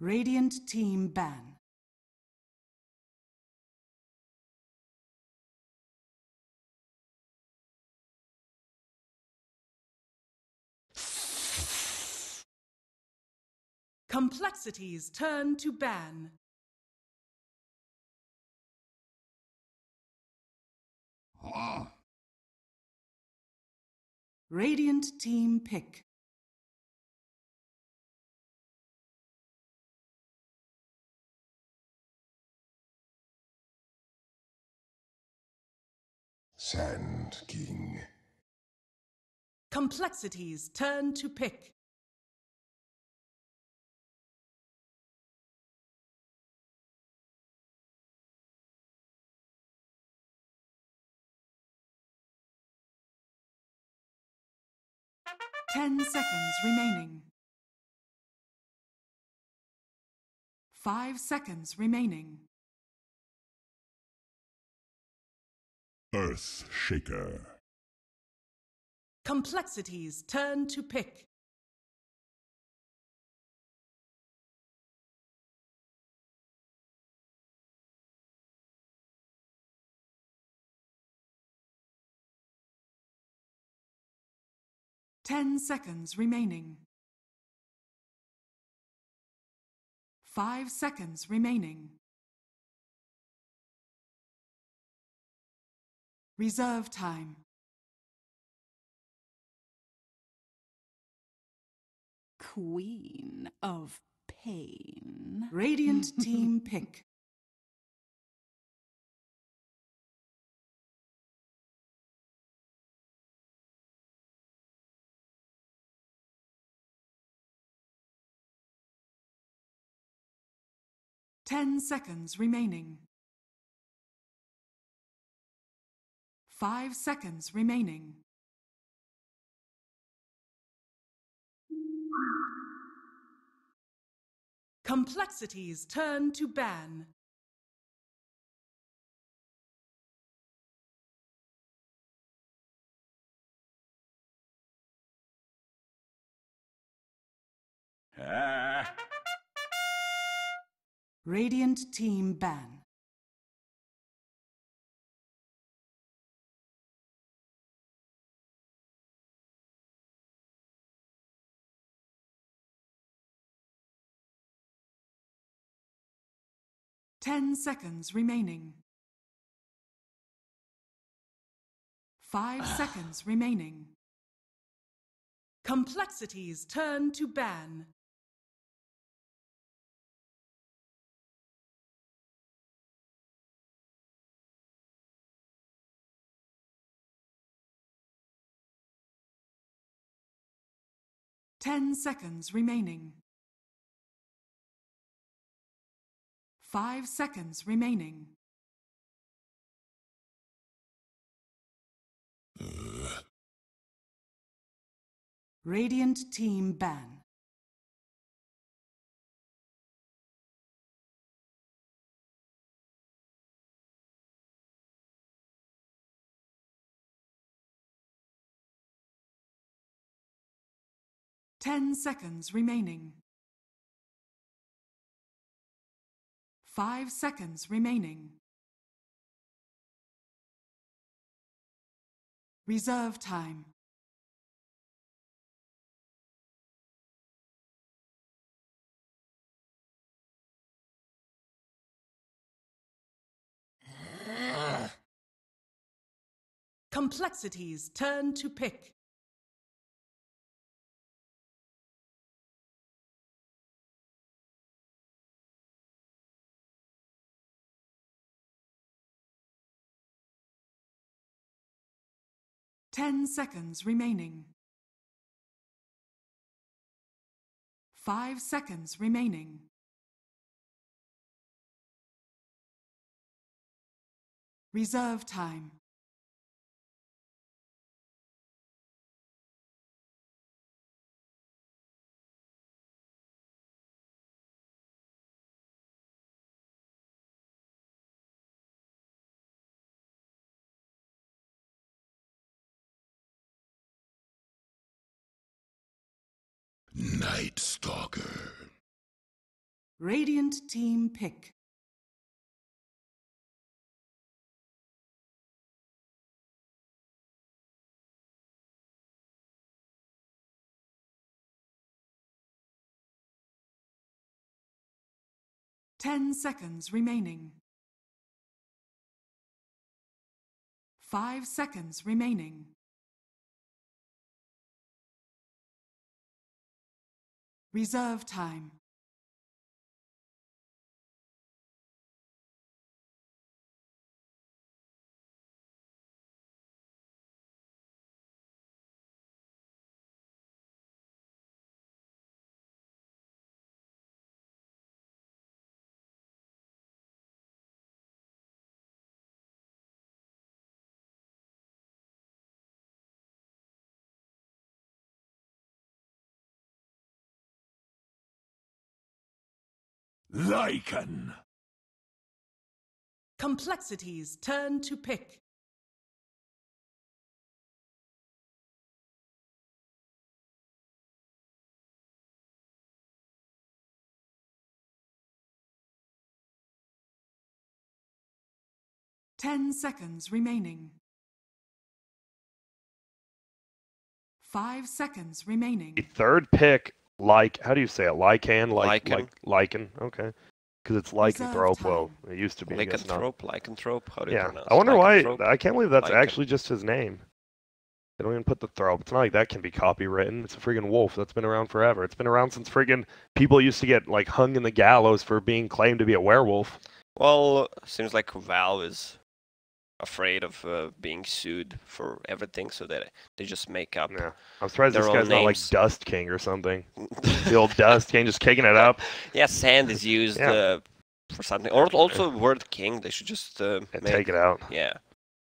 Radiant team ban. Complexities turn to ban. Radiant team pick. Sand King. Complexities turn to pick. Ten seconds remaining. 5 seconds remaining. Earth Shaker. Complexities turn to pick. Ten seconds remaining. 5 seconds remaining. Reserve time. Queen of Pain. Radiant team pick. Ten seconds remaining. 5 seconds remaining. Complexities turn to ban. Radiant team ban. Ten seconds remaining. 5 seconds remaining. Complexities turn to ban. Ten seconds remaining. 5 seconds remaining. Radiant team ban. Ten seconds remaining. 5 seconds remaining. Reserve time. Complexities turn to pick. Ten seconds remaining. 5 seconds remaining. Reserve time. Night Stalker. Radiant team pick. Ten seconds remaining. 5 seconds remaining. Reserve time. Lycan. Complexity's turn to pick. Ten seconds remaining. 5 seconds remaining. The third pick, how do you say it? Lycan. Okay. Because it's lycanthrope. Well, it used to be. Lycanthrope. How do you pronounce it? I wonder why. Lycanthrope? I can't believe that's Lycan. actually just his name. They don't even put the thrope. It's not like that can be copywritten. It's a friggin' wolf that's been around forever. It's been around since friggin' people used to get like hung in the gallows for being claimed to be a werewolf. Well, seems like Valve is afraid of being sued for everything, so that they just make up. Yeah, I'm surprised their this own guy's not like names. Dust King or something. The old Dust King just kicking it up. Yeah, sand is used for something. Or also word king. They should just Take it out. Yeah.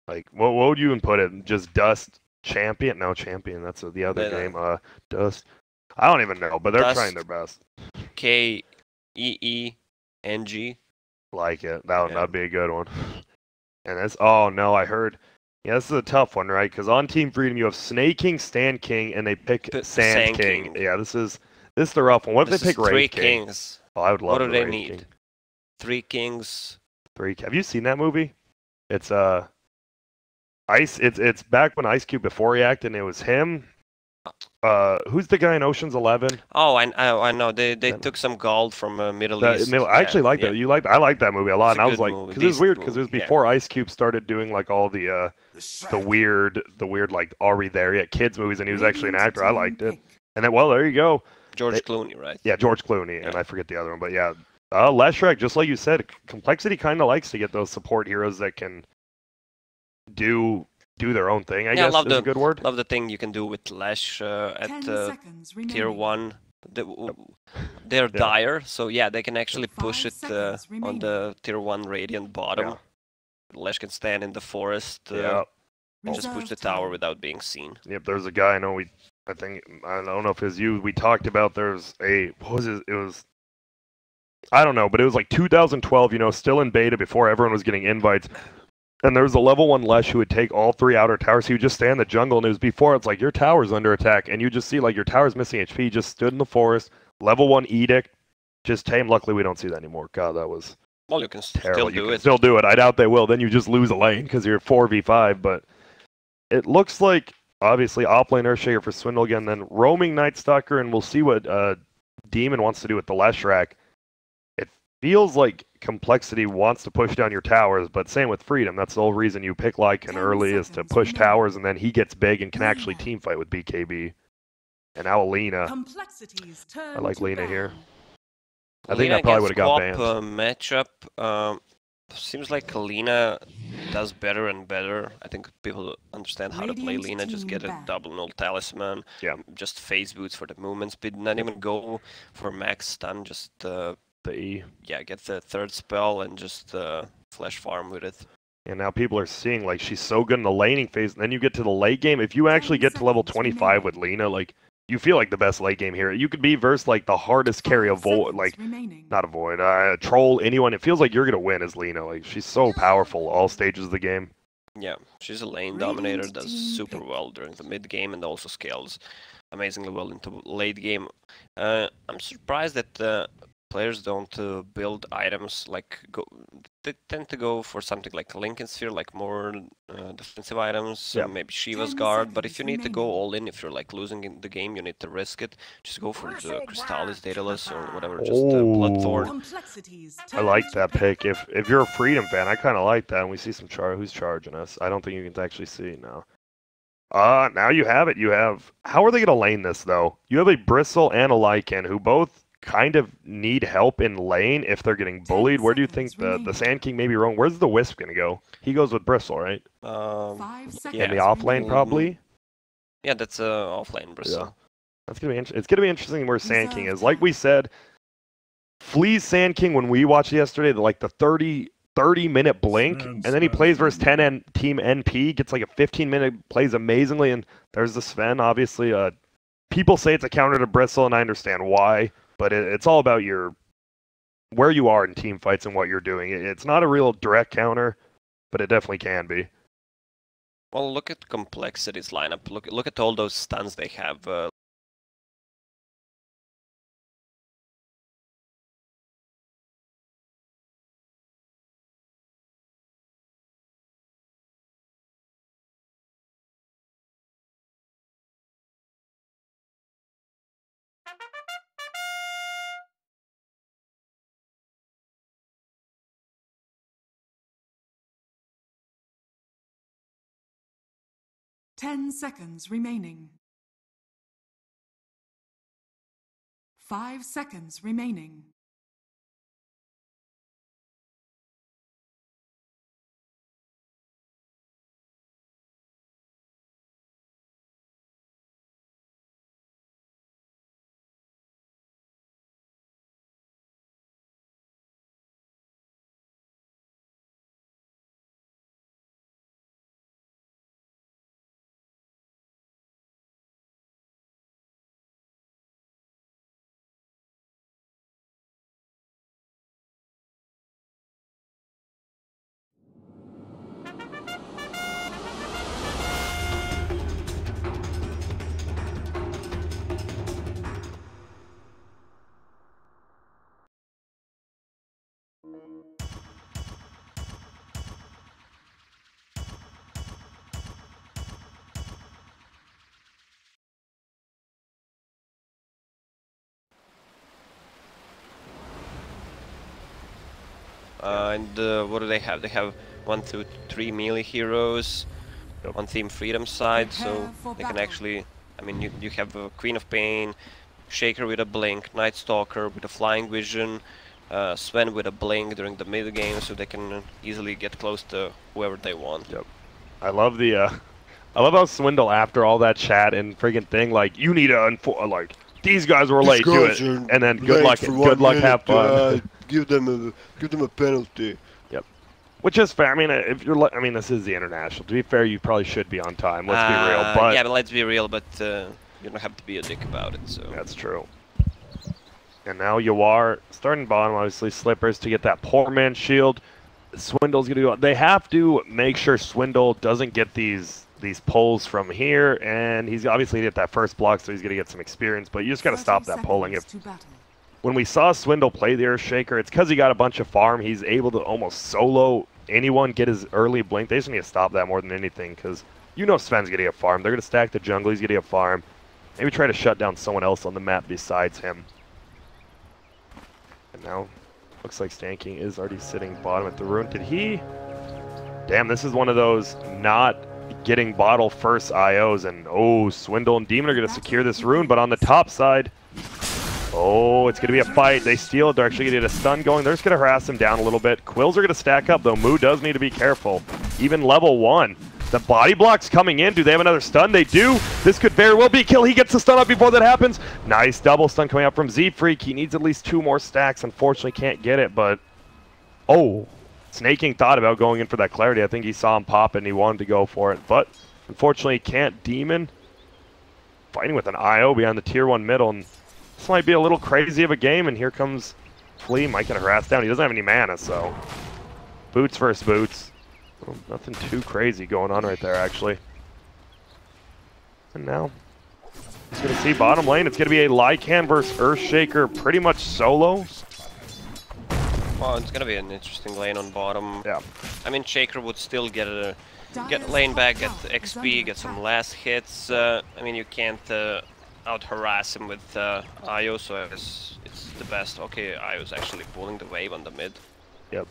Like, what would you even put it? Just Dust Champion? No, Champion. That's the other game. Dust. I don't even know, but they're trying their best. KEEENG. Like it. That'd be a good one. And this, oh no, I heard. Yeah, this is a tough one, right? Because on Team Freedom you have Snake King, Stand King, and they pick Sand King. Yeah, this is the rough one. What if they pick Wraith King? 3 kings. Oh, I would love. What do they Wraith need? King. 3 kings. Have you seen that movie? It's Ice. It's back when Ice Cube before he acted, and it was him. Who's the guy in Ocean's 11? Oh, I know. They took some gold from Middle East. I actually like that. I like that movie a lot. It's and I was like, because it was weird, because it was before Ice Cube started doing like all the weird like Are We There Yet kids movies, and he was actually an actor. I liked it. And then, well, there you go. George Clooney, right? Yeah, George Clooney, and I forget the other one, but yeah, Leshrac, just like you said, Complexity kind of likes to get those support heroes that can do their own thing, I guess is a good word. Love the thing you can do with Lesh at tier 1. They're dire, so yeah, they can actually push it on the tier 1 Radiant bottom. Yeah. Lesh can stand in the forest and just push the tower without being seen. Yep, there's a guy I know I don't know if it was you, we talked about there's what was it? It was, I don't know, but it was like 2012, still in beta before everyone was getting invites. And there was a level 1 Lesh who would take all 3 outer towers. He would just stay in the jungle, and it was before it's like your tower's under attack, and you just see like your tower's missing HP. He just stood in the forest, level 1 Edict, just tame. Luckily, we don't see that anymore. God, that was well, you can terrible. Still do it. Still do it. I doubt they will. Then you just lose a lane because you're 4v5. But it looks like obviously offlane Earthshaker for Swindle again, then roaming Night Stalker, and we'll see what Demon wants to do with the Leshrac. It feels like Complexity wants to push down your towers, but same with Freedom. That's the whole reason you pick Lycan early is to push towers, and then he gets big and can actually teamfight with BKB. And now Alina. I like Lina here. I think that probably would have got banned. Matchup. Seems like Alina does better and better. I think people understand how to play Lina. Just get a double null talisman. Yeah. Just phase boots for the movement speed. Not even go for max stun. Just the E. Yeah, get the 3rd spell and just flash farm with it. And now people are seeing like she's so good in the laning phase, and then you get to the late game. If you actually get to level 25 with Lina, like you feel like the best late game hero. You could be versus like the hardest carry of Void, like not a Void, Troll, anyone. It feels like you're gonna win as Lina. Like she's so powerful all stages of the game. Yeah, she's a lane Radiant dominator, does team super pick. well during the mid game and also scales amazingly well into late game. I'm surprised that players don't build items like they tend to go for something like Lincoln Sphere, like more defensive items, Yeah. maybe Shiva's 10 Guard. But if seconds you need to go remaining. all in, if you're like losing in the game, you need to risk it. Just go for the Crystallis, Daedalus, or whatever, just Bloodthorn. Complexities I turn like to that pick. If you're a Freedom fan, I kind of like that. And we see some who's charging us. I don't think you can actually see it now. Now you have it. You have. How are they going to lane this though? You have a Bristle and a Lycan who both kind of need help in lane if they're getting bullied. Where do you think the Sand King may be wrong? Where's the Wisp going to go? He goes with Bristle, right? 5 seconds yeah. In the off lane, remaining. probably. Yeah, that's offlane Bristle. Yeah. That's gonna be. It's gonna be interesting where Sand King Reserve is. Like we said, Flea's Sand King when we watched yesterday, like the 30-minute blink, and then he plays versus 10 and Team NP, gets like a 15-minute, plays amazingly, and there's the Sven, obviously. People say it's a counter to Bristle, and I understand why, but it's all about where you are in team fights and what you're doing. It's not a real direct counter, but it definitely can be. Well, look at Complexity's lineup. Look at all those stuns they have. 10 seconds remaining. 5 seconds remaining. What do they have? They have 1, 2, 3 melee heroes on Team Freedom side, so they can actually. I mean, you have Queen of Pain, Shaker with a blink, Night Stalker with a flying vision, Sven with a blink during the mid game, so they can easily get close to whoever they want. Yep. I love how Swindle after all that chat and friggin' thing, like you need to like these guys were late to it, and then good luck, have fun. Give them a penalty. Yep. Which is fair. I mean, if you're, I mean, this is the international. To be fair, you probably should be on time. Let's be real. But yeah, but let's be real. But you don't have to be a dick about it. So that's true. And now Yawar starting bottom, obviously Slippers to get that poor man shield. Swindle's gonna go. They have to make sure Swindle doesn't get these pulls from here, and he's obviously get that first block, so he's gonna get some experience. But you just gotta stop that pulling. When we saw Swindle play the Earthshaker, it's because he got a bunch of farm. He's able to almost solo anyone, get his early blink. They just need to stop that more than anything, because you know Sven's gonna get farm. They're gonna stack the jungle. He's gonna get farm. Maybe try to shut down someone else on the map besides him. And now, looks like Stanking is already sitting bottom at the rune. Did he? Damn, this is one of those not getting bottle first IOs. And oh, Swindle and Demon are going to secure this rune. But on the top side, oh, it's going to be a fight. They steal it. They're actually going to get a stun going. They're just going to harass him down a little bit. Quills are going to stack up, though. Moo does need to be careful. Even level 1. The body block's coming in. Do they have another stun? They do. This could very well be a kill. He gets the stun up before that happens. Nice double stun coming out from Z-Freak. He needs at least 2 more stacks. Unfortunately, can't get it, but... Oh, Snaking thought about going in for that clarity. I think he saw him pop and he wanted to go for it, but unfortunately can't. Demon fighting with an IO behind the tier 1 middle, and this might be a little crazy of a game, and here comes Flea. Might get harassed down. He doesn't have any mana, so... Boots versus Boots. Well, nothing too crazy going on right there, actually. And now, he's going to see bottom lane. It's going to be a Lycan versus Earthshaker pretty much solo. Well, it's gonna be an interesting lane on bottom. Yeah. I mean, Shaker would still get lane back, get XP, get some last hits. I mean, you can't out harass him with Io, so it's the best. Okay, Io's actually pulling the wave on the mid. Yep.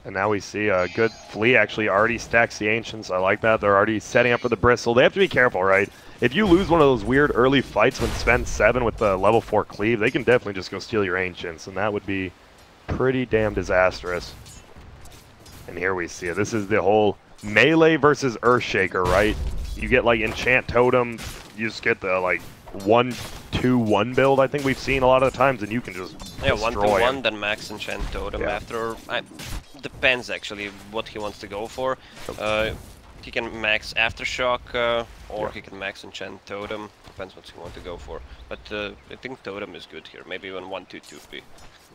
And now we see a good Flea actually already stacks the Ancients. I like that. They're already setting up for the Bristle. They have to be careful, right? If you lose one of those weird early fights when Sven's 7 with the level 4 cleave, they can definitely just go steal your Ancients, and that would be pretty damn disastrous. And here we see it. This is the whole melee versus Earthshaker, right? You get like Enchant Totem, you just get the like 1-2-1 build I think we've seen a lot of the times, and you can just destroy 1-1, him. then max Enchant Totem after. Depends actually what he wants to go for. He can max Aftershock, or he can max Enchant Totem. Depends what he wants to go for. But I think Totem is good here. Maybe even 1-2-2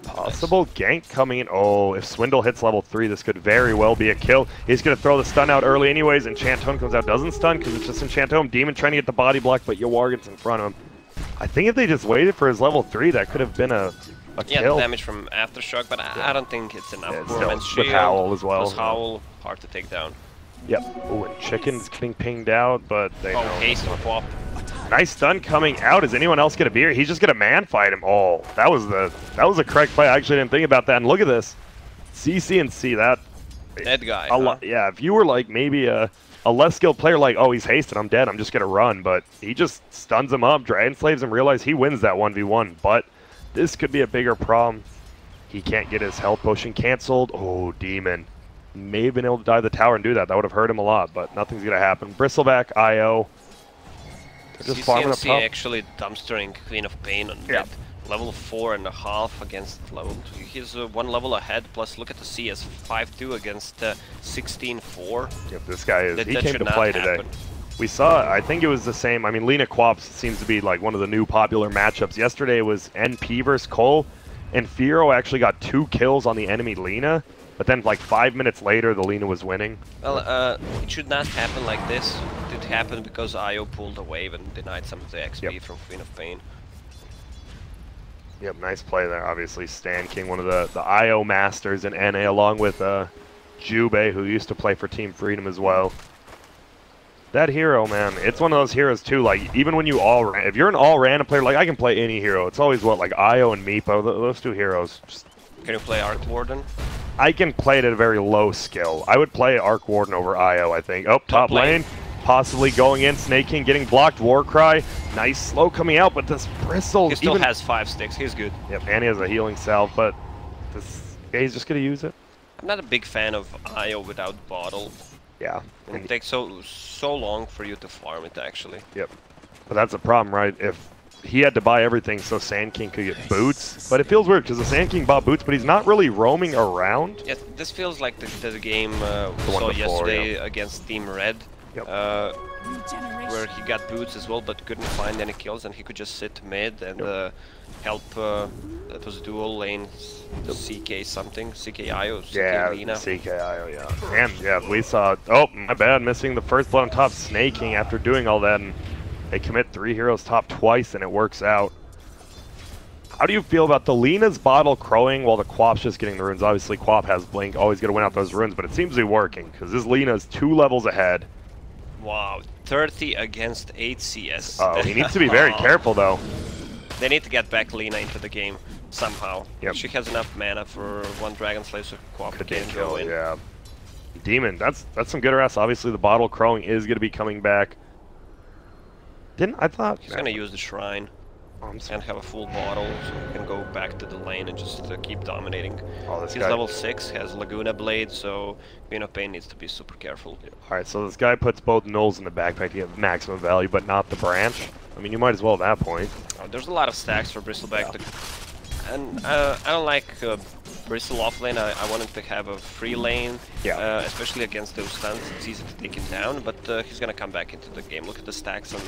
Possible gank coming in. Oh, if Swindle hits level 3, this could very well be a kill. He's going to throw the stun out early anyways. Enchant Totem comes out, doesn't stun because it's just Enchant Totem. Demon trying to get the body block, but Yawar gets in front of him. I think if they just waited for his level 3, that could have been a yeah, kill. the damage from Aftershock, but I don't think it's enough. Yeah, Poor man's with shield, Howl as well. plus Howl, hard to take down. Yep. Oh, and Chicken's getting pinged out, but they know. Haste and Quap. Nice stun coming out. Is anyone else gonna be here? He's just gonna man fight him. Oh, that was a correct play. I actually didn't think about that. And look at this, CC and C. That guy. Yeah, if you were like maybe a less skilled player, like, oh, he's hasted, I'm dead, I'm just gonna run. But he just stuns him up, Dragon Slaves him, realize he wins that 1v1. But this could be a bigger problem. He can't get his health potion canceled. Oh, Demon may have been able to dive the tower and do that. That would have hurt him a lot, but nothing's gonna happen. Bristleback, IO. They're just farming up top. Actually dumpstering Queen of Pain on mid. Level 4.5 against level 2. He's one level ahead, plus look at the CS 5-2 against 16-4. Yep, this guy is, he that came to play today. We saw, I think it was the same, I mean, Lina Quaps seems to be like one of the new popular matchups. Yesterday was NP versus coL, and Firo actually got 2 kills on the enemy Lina, but then like 5 minutes later, the Lina was winning. Well, it should not happen like this. It did happen because IO pulled a wave and denied some of the XP from Queen of Pain. Yep, nice play there. Obviously, Stan King, one of the IO masters in NA, along with Jube, who used to play for Team Freedom as well. That hero, man, it's one of those heroes too. Like, even when you if you're an all random player, like I can play any hero. It's always what, like IO and Meepo, those 2 heroes. Can you play Arc Warden? I can play it at a very low skill. I would play Arc Warden over IO, I think. Oh, top lane. Possibly going in. Snake King getting blocked. Warcry. Nice slow coming out, but this Bristle... He still has 5 sticks. He's good. Yep, and he has a healing salve, but this guy's just going to use it. I'm not a big fan of IO without bottle. Yeah. And it takes so long for you to farm it, actually. Yep. But that's a problem, right? If he had to buy everything so Sand King could get boots. But it feels weird because the Sand King bought boots, but he's not really roaming around. Yeah, this feels like the game we saw yesterday against Team Red. Yep. Where he got boots as well, but couldn't find any kills, and he could just sit mid and help. That was dual lane CK something, CKIO, CK Lina. CKIO, yeah. And yeah, we saw. Oh, my bad, missing the first blood on top. Snake King after doing all that, and they commit 3 heroes top twice, and it works out. How do you feel about the Lina's bottle crowing while the Quap's just getting the runes? Obviously, Quap has Blink, always going to win out those runes, but it seems to be working because this Lina's 2 levels ahead. Wow, 30 against 8 CS. Oh, he needs to be very careful, though. They need to get back Lina into the game somehow. Yep. She has enough mana for 1 Dragon Slave, so Quap can go in. Yeah. Demon, that's some good harass. Obviously, the bottle crowing is going to be coming back. I thought... He's going to use the Shrine. And have a full bottle, so he can go back to the lane and just keep dominating. He's level 6, has Laguna Blade, so Queen of Pain needs to be super careful. Alright, so this guy puts both nulls in the backpack to get maximum value, but not the branch. I mean, you might as well at that point. There's a lot of stacks for Bristleback. And I don't like Bristle off lane, I wanted to have a free lane, especially against those stuns. It's easy to take him down, but he's gonna come back into the game. Look at the stacks on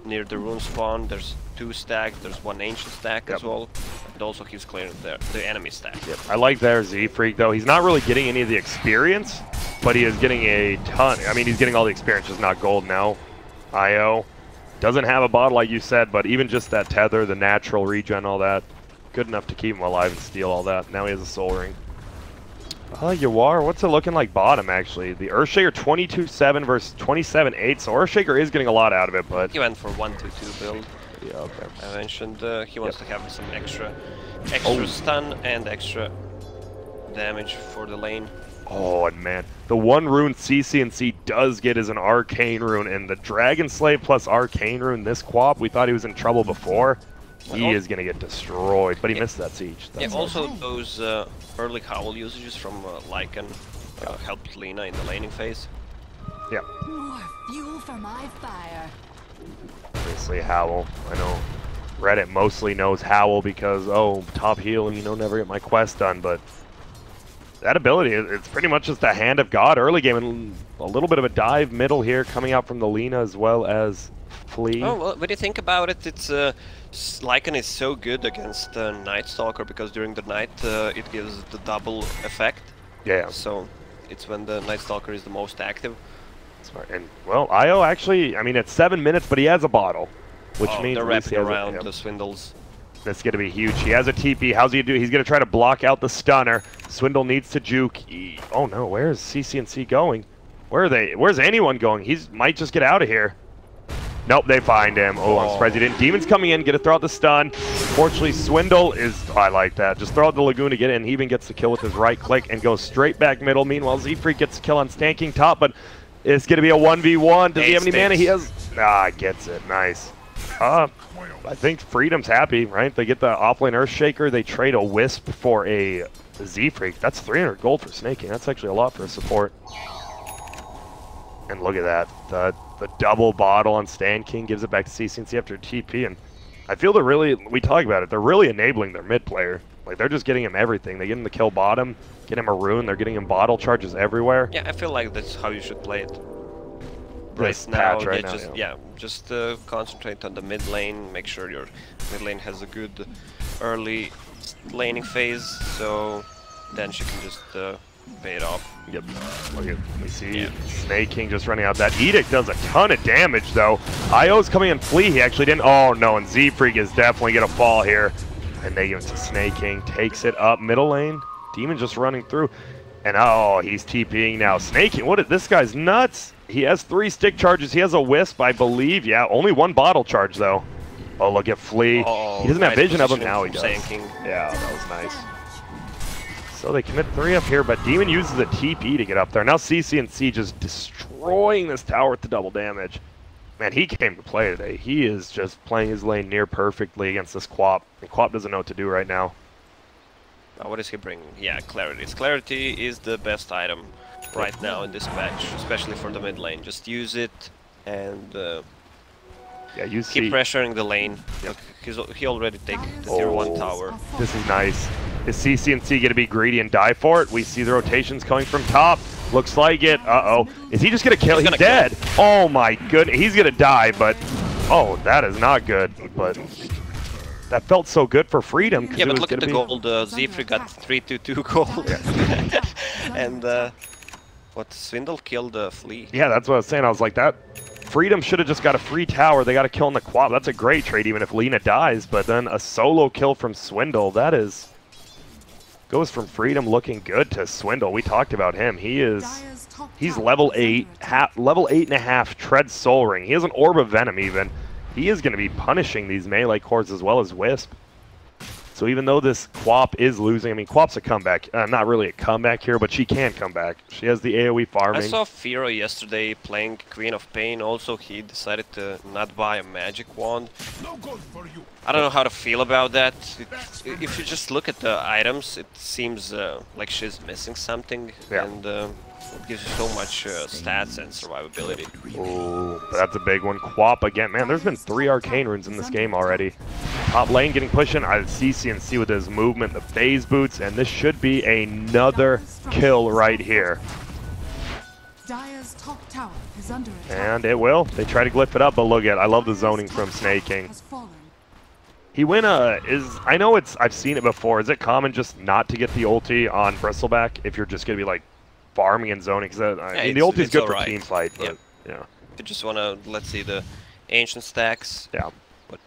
near the rune spawn. There's 2 stacks, there's 1 ancient stack as well, and also he's clearing the enemy stack. I like their Z-Freak though. He's not really getting any of the experience, but he is getting a ton. I mean, he's getting all the experience, just not gold now. IO doesn't have a bottle like you said, but even just that tether, the natural regen, all that, good enough to keep him alive and steal all that. Now he has a soul ring. Yawar, what's it looking like bottom actually? The Earthshaker 22-7 versus 27-8, so Earthshaker is getting a lot out of it, but... He went for 1-2-2 build. Yeah, okay. I mentioned he wants to have some extra stun and extra damage for the lane. Oh, and man, the one rune CC&C does get is an Arcane rune, and the Dragon Slave plus Arcane rune, this quap, we thought he was in trouble before. He is going to get destroyed, but he missed that siege. That's also those early cowl usages from Lycan helped Lina in the laning phase. Yeah. More fuel for my fire. Obviously, Howl. I know Reddit mostly knows Howl because, oh, top heal and, you know, never get my quest done, but that ability, it's pretty much just a hand of God early game, and a little bit of a dive middle here coming out from the Lina as well as Flea. Oh, well, when you think about it, it's Lycan is so good against Night Stalker because during the night it gives the double effect. Yeah. So it's when the Night Stalker is the most active. Smart. And, well, IO actually, I mean, it's 7 minutes, but he has a bottle, which means they're wrapping around the Swindles. That's going to be huge. He has a TP. How's he do? He's going to try to block out the stunner. Swindle needs to juke. Oh no, where's CC&C going? Where are they? Where's anyone going? He might just get out of here. Nope, they find him. Oh, I'm surprised he didn't. Demon's coming in, gonna throw out the stun. Fortunately, Swindle is, I like that. Just throw out the Lagoon to get in. He even gets the kill with his right click and goes straight back middle. Meanwhile, Z-Freak gets the kill on Stan King top, but it's gonna be a 1v1. Does he have any mana? He has, gets it, nice. I think Freedom's happy, right? They get the offlane Earthshaker, they trade a Wisp for a Z-Freak. That's 300 gold for Snaking. That's actually a lot for a support. And look at that, the double bottle on Stan King gives it back to CC&C after TP, and I feel they're really, we talk about it, they're really enabling their mid player. Like, they're just getting him everything. They get him the kill bottom, get him a rune, they're getting him bottle charges everywhere. Yeah, I feel like that's how you should play it. This Right patch right now, just concentrate on the mid lane, make sure your mid lane has a good early laning phase, so then she can just pay it off. Yep. Look at, we see Snake King just running out. That Edict does a ton of damage though. IO's coming in Flea, he actually didn't. Oh no, and Z-Freak is definitely gonna fall here. And they give it to Snake King, takes it up middle lane. Demon just running through. And oh, he's TPing now. Snake King, this guy's nuts. He has 3 stick charges. He has a Wisp, I believe. Yeah, only 1 bottle charge, though. Oh, look at Flea. Oh, he doesn't have vision of him. Now he does. King. Yeah, that was nice. So they commit 3 up here, but Demon uses the TP to get up there. Now CC&C just destroying this tower with the double damage. Man, he came to play today. He is just playing his lane near perfectly against this Quap. And Quap doesn't know what to do right now. What is he bringing? Yeah, Clarity. Clarity is the best item right now in this patch, especially for the mid lane. Just use it and keep pressuring the lane. Yep. Look, he already take the tier 1 tower. This is nice. Is CC&C going to be greedy and die for it? We see the rotations coming from top. Looks like it. Uh-oh. Is he just going to kill? He's dead. Oh my goodness. He's going to die, but... Oh, that is not good. But that felt so good for Freedom. Yeah, but look at the gold. Z-Freak got 322 gold. And what, Swindle killed Flea. Yeah, that's what I was saying. I was like, that Freedom should have just got a free tower. They got a kill in the Quap. That's a great trade, even if Lina dies. But then a solo kill from Swindle. That is... Goes from Freedom looking good to Swindle. We talked about him. He's level 8, level 8.5 Tread Soul Ring. He has an Orb of Venom even. He is going to be punishing these melee cores as well as Wisp. So even though this Quap is losing, I mean, Quap's a comeback. Not really a comeback here, but she can come back. She has the AoE farming. I saw Firo yesterday playing Queen of Pain. Also, he decided to not buy a magic wand. I don't know how to feel about that. If you just look at the items, it seems like she's missing something. Yeah. And It gives you so much stats and survivability. Ooh, that's a big one. Quap again. Man, there's been 3 arcane runes in this game already. Top lane getting pushing. I see CNC with his movement, the phase boots, and this should be another kill right here. Dire's top tower is under attack. And it will. They try to glyph it up, but look at, I love the zoning from Snake King. Has fallen. He went I know I've seen it before. Is it common just not to get the ulti on Bristleback if you're just gonna be like farming and zoning? Because I mean, the ulti is good for team fight, but yeah. If you just wanna, let's see the ancient stacks. Yeah. But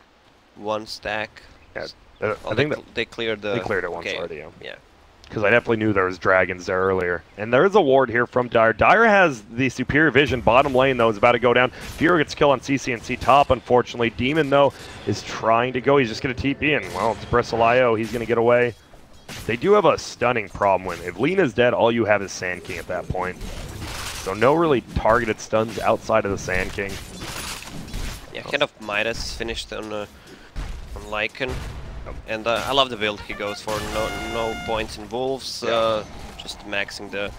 1 stack. Yeah. Oh, I think they cleared the. they cleared it once okay. already. Yeah. Yeah. Because I definitely knew there was dragons there earlier. And there is a ward here from Dire. Dire has the superior vision. Bottom lane, though, is about to go down. Fiora gets killed on CCNC top, unfortunately. Demon, though, is trying to go. He's just going to TP, and, well, it's Bristle IO. He's going to get away. They do have a stunning problem when if Lena's dead, all you have is Sand King at that point. So no really targeted stuns outside of the Sand King. Yeah, kind of Midas finished on Lycan. And I love the build he goes for. No points in Wolves, just maxing the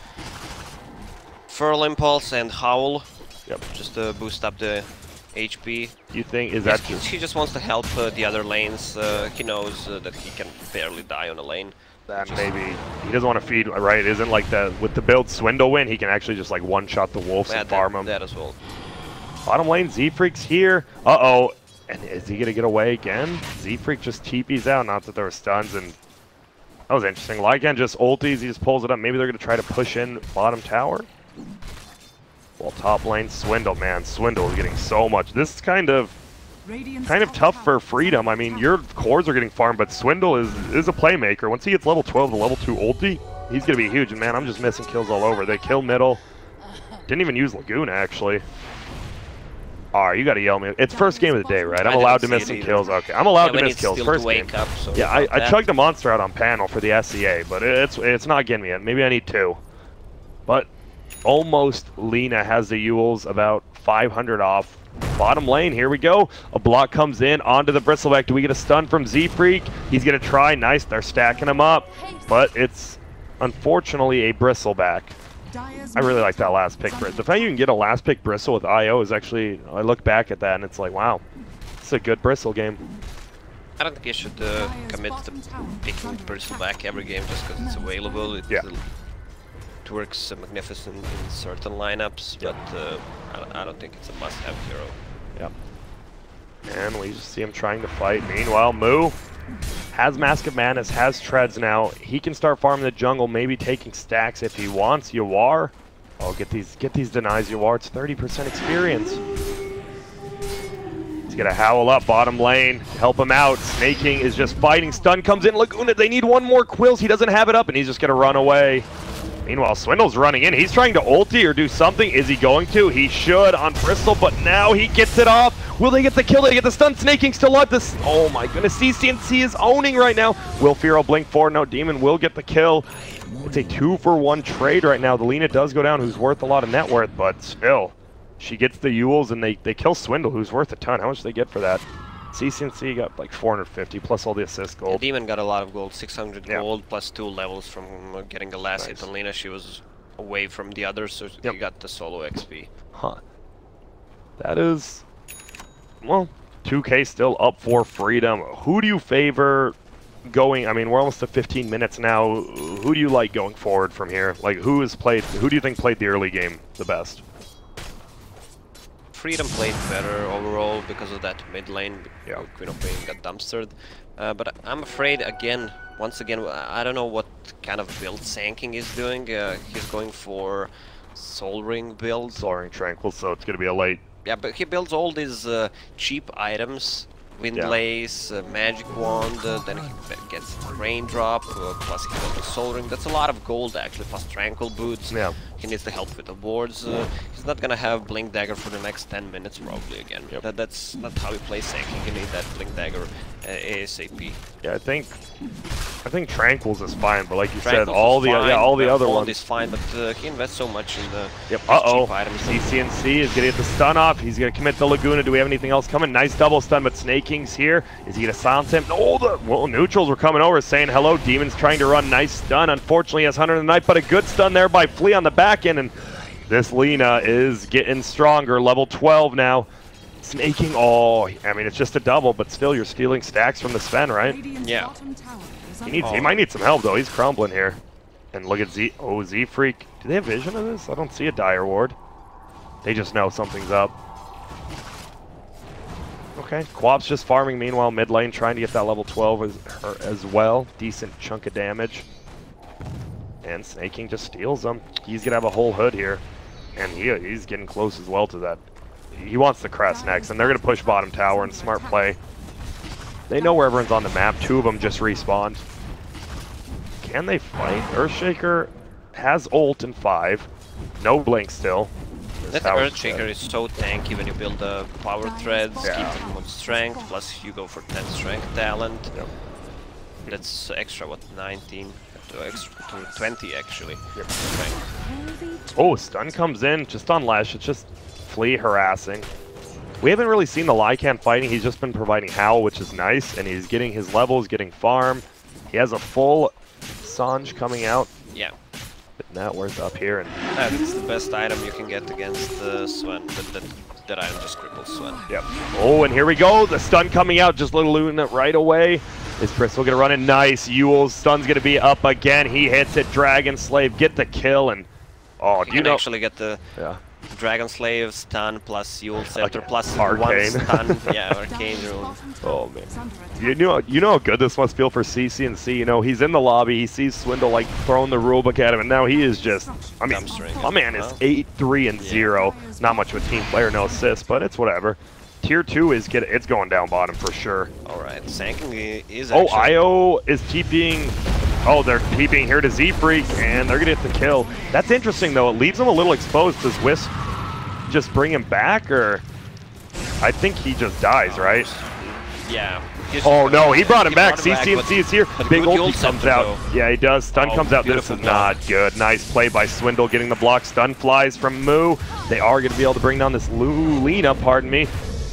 Furl Impulse and Howl, just to boost up the HP. You think, is that just... He just wants to help the other lanes. He knows that he can barely die on a lane. That maybe he doesn't want to feed, right? It isn't like that with the build Swindle win, he can actually just like one-shot the Wolves and farm them. That as well. Bottom lane, Z-Freak's here. Uh-oh. And is he going to get away again? Z-Freak just TP's out. Not that there were stuns. And that was interesting. Lycan just ulties. He just pulls it up. Maybe they're going to try to push in bottom tower. Well, top lane, Swindle, man. Swindle is getting so much. This is kind of tough for Freedom. I mean, your cores are getting farmed, but Swindle is a playmaker. Once he gets level 12, the level 2 ulti, he's going to be huge. And, man, I'm just missing kills all over. They kill middle. Didn't even use Laguna, actually. Alright, you gotta yell me. It's first game of the day, right? I'm allowed to miss some kills. Okay, I'm allowed to miss kills. First game. So yeah, I chugged a monster out on panel for the SEA, but it's not getting me yet. Maybe I need 2. But almost Lena has the Yules about 500 off. Bottom lane, here we go. A block comes in onto the Bristleback. Do we get a stun from Z-Freak? He's gonna try. Nice, they're stacking him up. But it's unfortunately a Bristleback. I really like that last pick. The fact you can get a last pick Bristle with IO is actually, I look back at that and it's like, wow, it's a good Bristle game. I don't think you should commit to picking Bristleback every game just because it's available. It works magnificent in certain lineups, but I don't think it's a must-have hero. Yep. And we just see him trying to fight. Meanwhile, Moo has Mask of Madness, has Treads now. He can start farming the jungle, maybe taking stacks if he wants. Yawar. Oh, get these denies, Yawar. It's 30% experience. He's gonna howl up bottom lane, help him out. Snake King is just fighting. Stun comes in. Laguna, they need one more Quills. He doesn't have it up, and he's just gonna run away. Meanwhile, Swindle's running in. He's trying to ulti or do something. Is he going to? He should on Bristol, but now he gets it off. Will they get the kill? They get the stun. Snake King still up. This. Oh my goodness. CCNC is owning right now. Will Fearow blink forward? No, Demon will get the kill. It's a 2-for-1 trade right now. The Lena does go down, who's worth a lot of net worth, but still. She gets the Yules, and they kill Swindle, who's worth a ton. How much do they get for that? CCNC got like 450 plus all the assist gold. The Demon got a lot of gold, 600 gold plus 2 levels from getting the last hit on Lena. She was away from the others, so he got the solo XP. Huh. That is, well, 2K still up for Freedom. Who do you favor going? I mean, we're almost to 15 minutes now. Who do you like going forward from here? Like, who do you think played the early game the best? Freedom played better overall because of that mid lane. Queen of Pain got dumpstered. But I'm afraid, once again, I don't know what kind of build Sand King is doing. He's going for Soul Ring build. Soul Ring Tranquil, so it's going to be a late. Yeah, but he builds all these cheap items. Windlace, Magic Wand, then he gets Raindrop, plus he got the Soul Ring. That's a lot of gold actually, plus Tranquil Boots. Yeah. He needs the help with the wards. He's not gonna have Blink Dagger for the next 10 minutes probably again. That's not how he plays Sand King. You need that Blink Dagger ASAP. Yeah, I think Tranquils is fine, but like you said, all the other ones is fine, but he invests so much in the cheap items. CCNC is gonna get the stun off. He's gonna commit the Laguna. Do we have anything else coming? Nice double stun, but Snake King's here. Is he going to silence him? No, well, neutrals were coming over saying hello. Demon's trying to run. Nice stun. Unfortunately, he has Hunter of the Night, but a good stun there by Flea on the back end. And this Lina is getting stronger. Level 12 now. Snaking. Oh, I mean, it's just a double, but still, you're stealing stacks from the Sven, right? Yeah. He might need some help, though. He's crumbling here. And look at Z. Oh, Z-Freak. Do they have vision of this? I don't see a dire ward. They just know something's up. Okay, Quap's just farming meanwhile mid lane, trying to get that level 12 as well. Decent chunk of damage. And Snaking just steals them. He's going to have a whole hood here. And he's getting close as well to that. He wants the crest next, and they're going to push bottom tower and smart play. They know where everyone's on the map. Two of them just respawned. Can they fight? Earthshaker has ult in 5. No blink still. That Earthshaker is so tanky when you build the power threads, keep them on strength, plus you go for 10 strength talent. Yep. That's extra, what, 19? To 20 actually. Yep. Oh, stun comes in just on Lash. It's just Flea harassing. We haven't really seen the Lycan fighting. He's just been providing Howl, which is nice, and he's getting his levels, getting farm. He has a full Sange coming out. Yeah. But now where's up here? And it's the best item you can get against the Sven. That item just cripples Sven. Yep. Oh, and here we go. The stun coming out. Just little Luna right away. Is Bristle going to run in? Nice. Yule's stun's going to be up again. He hits it. Dragon Slave get the kill. And oh, do you know? Actually get the Dragon Slave stun plus Yule Scepter plus Arcane. 1 stun. Yeah, Arcane rune. Oh man. You know how good this must feel for CC and C. You know, he's in the lobby, he sees Swindle like throwing the rulebook at him, and now he is just, I mean, my man is 8-3-0. Not much of a team player, no assists, but it's whatever. Tier 2 is it's going down bottom for sure. Alright, Sanking is actually... Oh, IO is TPing. Oh, they're TPing here to Z-Freak, and they're going to get the kill. That's interesting, though. It leaves him a little exposed. Does Wisp just bring him back, or... I think he just dies, right? Yeah. Oh, no, he brought him back. CC&C is here. Big ulti comes out. Though. Yeah, he does. Stun comes out. This is not good. Nice play by Swindle, getting the block. Stun flies from Moo. They are going to be able to bring down this Lina, pardon me.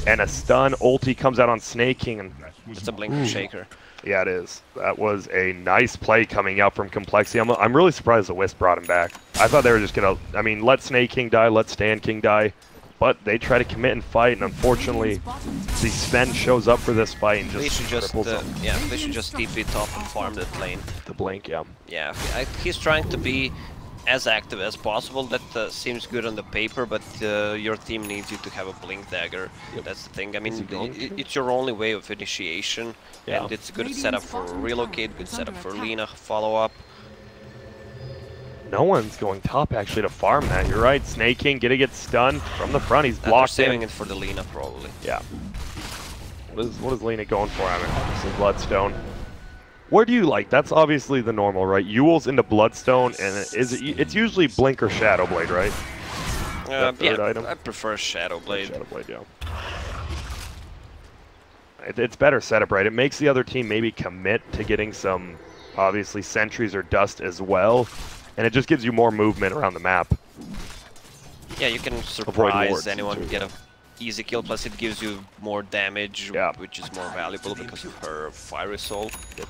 And a stun ulti comes out on Snaking. And it's a blink shaker. Yeah, it is. That was a nice play coming out from Complexity. I'm really surprised the Wisp brought him back. I thought they were just going to, I mean, let Snake King die, let Stand King die. But they try to commit and fight, and unfortunately, the Sven shows up for this fight and just cripples them. Yeah, they should just TP top and farm that lane. The blink, yeah. Yeah, he's trying to be as active as possible. That seems good on the paper, but your team needs you to have a blink dagger. Yep. That's the thing. I mean, it's your only way of initiation, and it's a good setup for relocate, good setup for Lina follow-up. No one's going top actually to farm that. You're right. Snake King gonna get stunned from the front. He's blocked in. Saving it for the Lina probably. Yeah. What is Lina going for? I mean, this is Bloodstone. Where do you like? That's obviously the normal, right? Yule's into Bloodstone, and it's usually Blink or Shadow Blade, right? Yeah, item? I prefer Shadow Blade. Shadow Blade, yeah. It's better setup, right? It makes the other team maybe commit to getting some, obviously, sentries or dust as well, and it just gives you more movement around the map. Yeah, you can surprise anyone, get a easy kill, plus it gives you more damage, which is more valuable because of her Fiery Soul. Yep.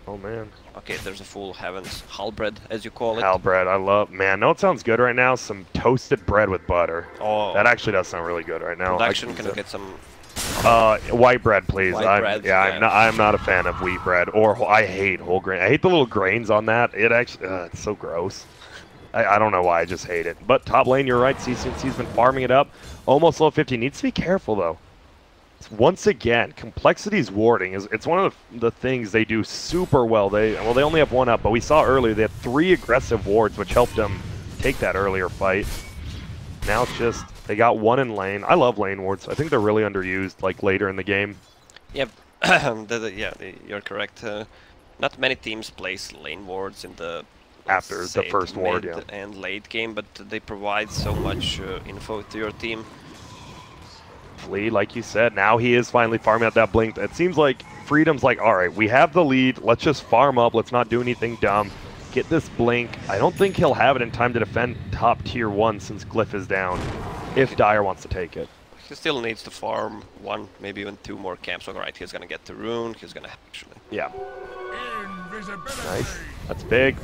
Oh man. Okay, there's a full Heavens Halbread, as you call it. Halbread, I love. Man, no, it sounds good right now. Some toasted bread with butter. Oh. That actually does sound really good right now. Production, can you get some? White bread, please. White bread, I'm not a fan of wheat bread, or I hate whole grain. I hate the little grains on that. It actually, it's so gross. I don't know why, I just hate it. But top lane, you're right. CCNC's been farming it up. Almost low 50. Needs to be careful though. Once again, Complexity's warding it's one of the things they do super well. They only have one up, but we saw earlier they had 3 aggressive wards, which helped them take that earlier fight. Now it's just they got 1 in lane. I love lane wards. I think they're really underused, like later in the game. Yep, you're correct. Not many teams place lane wards in the after the first ward, and late game, but they provide so much info to your team. Lead, like you said, now he is finally farming out that blink. It seems like Freedom's like, all right, we have the lead. Let's just farm up. Let's not do anything dumb. Get this blink. I don't think he'll have it in time to defend top tier 1 since Glyph is down, if Dire wants to take it. he still needs to farm 1, maybe even 2 more camps. Alright, he's gonna get the rune, he's gonna actually... Yeah. Nice. That's big.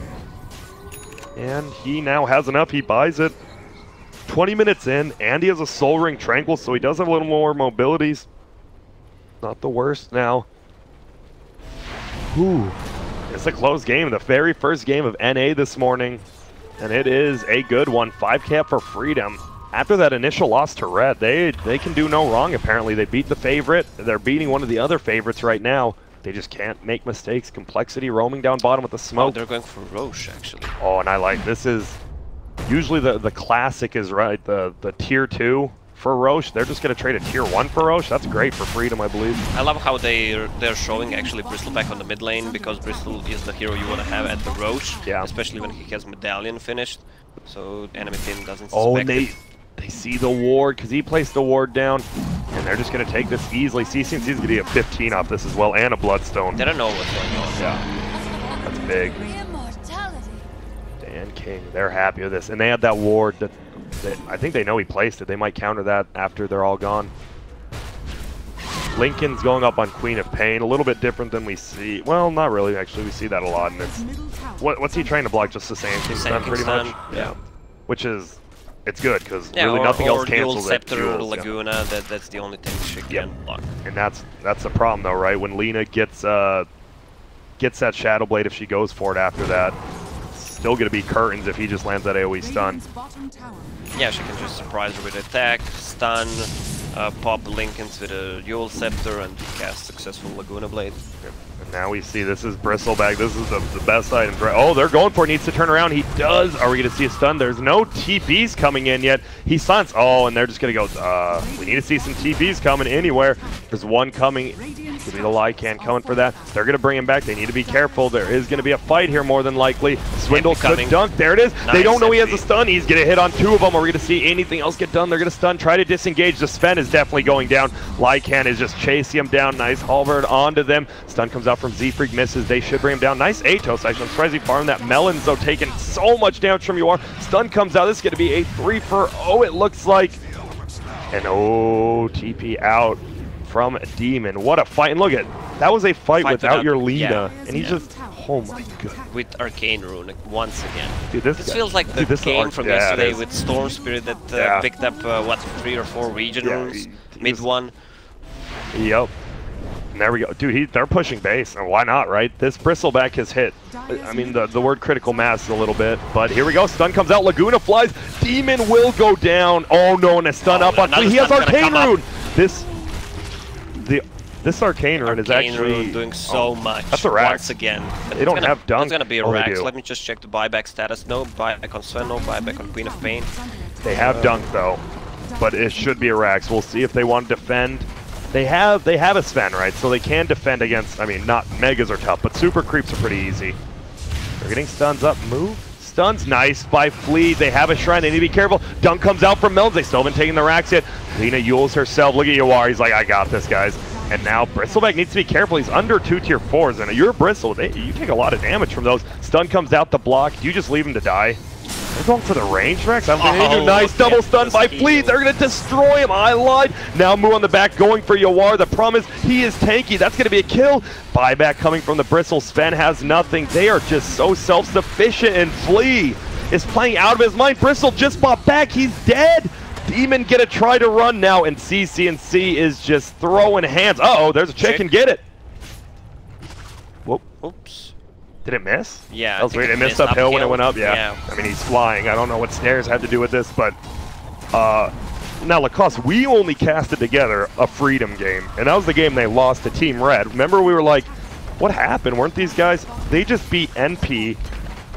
And he now has enough, he buys it. 20 minutes in, and he has a Soul Ring Tranquil, so he does have a little more mobilities. Not the worst now. Whew. It's a close game, the very first game of NA this morning. And it is a good one, 5 cap for Freedom. After that initial loss to Red, they can do no wrong apparently. They beat the favorite, they're beating one of the other favorites right now. They just can't make mistakes. Complexity roaming down bottom with the smoke. Oh, they're going for Roche actually. Oh, and I like, this is, usually the classic is right, the tier 2 for Roche. They're just going to trade a tier 1 for Roche. That's great for Freedom, I believe. I love how they're showing actually Bristleback on the mid lane, because Bristle is the hero you want to have at the Roche, yeah. Especially when he has Medallion finished, so enemy team doesn't suspect. Oh, and they see the ward, because he placed the ward down, and they're just going to take this easily. CC's going to get a 15 off this as well, and a Bloodstone. They don't know what's going on. Yeah, that's big. Dan King, they're happy with this, and they had that ward that I think they know he placed it. They might counter that after they're all gone. Lincoln's going up on Queen of Pain, a little bit different than we see. Well, not really, actually. We see that a lot. And it's, what's he trying to block? Just the Sand King stun, pretty much? Yeah. Which is, it's good, because really nothing else cancels it. Scepter, Laguna, that's the only thing she can block. And that's the problem, though, right? When Lina gets that Shadow Blade, if she goes for it after that, still going to be Curtains if he just lands that AoE stun. Yeah, she can just surprise her with attack, stun, pop Lincolns with a Yule Scepter, and cast successful Laguna Blade. And now we see this is Bristleback. This is the best item. Oh, they're going for it. Needs to turn around. He does. Are we going to see a stun? There's no TPs coming in yet. He stuns. Oh, and they're just going to go, we need to see some TPs coming anywhere. There's one coming. Could be the Lycan coming for that. They're going to bring him back. They need to be careful. There is going to be a fight here more than likely. Swindle could dunk. There it is. Nice. They don't know he has a stun. He's going to hit on 2 of them. Are we going to see anything else get done? They're going to stun. Try to disengage. The Sven is definitely going down. Lycan is just chasing him down. Nice halberd onto them. Stun comes out from Z-Freak. Misses. They should bring him down. Nice Atos. I'm surprised he farmed that. Melons, though, taking so much damage from UR. Stun comes out. This is going to be a 3 for O, it looks like. And TP out from Demon. What a fight. And look at that, was a fight without your Lina. And he's just, oh my god. With Arcane Rune once again. Dude, this feels like the game from yesterday with Storm Spirit that picked up, what, 3 or 4 region runes? Mid one. Yep. And there we go. Dude, they're pushing base. And why not, right? This Bristleback has hit. I mean, the word critical mass a little bit. But here we go. Stun comes out. Laguna flies. Demon will go down. Oh no, and a stun up on 3. He has Arcane Rune. This Arcane Rune is actually doing so much. That's a Rax. Once again. They don't have dunk. It's gonna be a Rax. Let me just check the buyback status. No buyback on Sven, no buyback on Queen of Pain. They have dunk though, but it should be a Rax. We'll see if they want to defend. They have a Sven, right? So they can defend against, I mean, not Megas are tough, but super creeps are pretty easy. They're getting stuns up. Move. Stuns, nice by Fleet. They have a shrine. They need to be careful. Dunk comes out from Melons. They still haven't taken the Rax yet. Lina Yules herself. Look at Yawar. He's like, I got this, guys. And now Bristleback needs to be careful. He's under 2 tier 4s, and you're Bristle. You take a lot of damage from those. Stun comes out the block. Do you just leave him to die? They're going for the range, Rex. Nice double stun by Fleet. They're going to destroy him. I lied. Now Moo on the back going for Yawar. The problem is he is tanky. That's going to be a kill. Buyback coming from the Bristle. Sven has nothing. They are just so self-sufficient, and Flea is playing out of his mind. Bristle just bought back. He's dead. Demon gonna try to run now, and CCNC is just throwing hands. Uh-oh, there's a chicken. Get it. Whoop. Oops. Did it miss? Yeah. That was weird. It missed uphill when it went up. Yeah. I mean, he's flying. I don't know what stairs had to do with this, but now Lacoste, we only casted together a Freedom game, and that was the game they lost to Team Red. Remember, we were like, what happened? Weren't these guys? They just beat NP.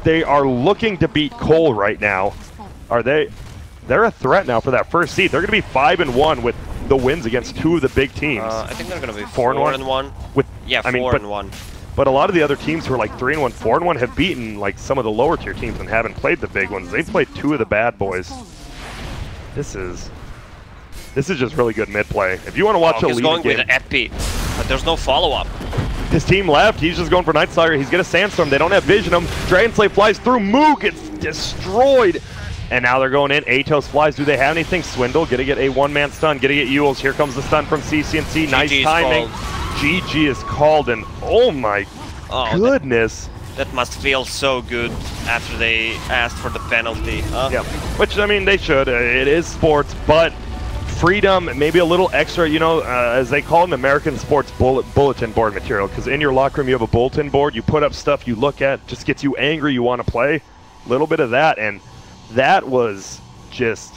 They are looking to beat coL right now. Are they? They're a threat now for that first seed. They're going to be 5-1 with the wins against 2 of the big teams. I think they're going to be 4-1. With 4-1. But a lot of the other teams who are like 3-1, 4-1 have beaten like some of the lower tier teams and haven't played the big ones. They've played 2 of the bad boys. This is just really good mid play. If you want to watch a lead game, he's going with an Epi, but there's no follow-up. His team left. He's just going for Night Stalker. He's going to Sandstorm. They don't have vision him. Dragon Slave flies through. Moo gets destroyed. And now they're going in. Atos flies. Do they have anything? Swindle. Gonna get a one-man stun. Gonna get Yules. Here comes the stun from CCNC. Nice timing. GG is called, and oh my goodness. That must feel so good after they asked for the penalty. Yeah, which, I mean, they should. It is sports, but freedom, maybe a little extra, you know, as they call it in American sports, bulletin board material. Because in your locker room, you have a bulletin board. You put up stuff you look at, just gets you angry, you want to play. A little bit of that, and that was just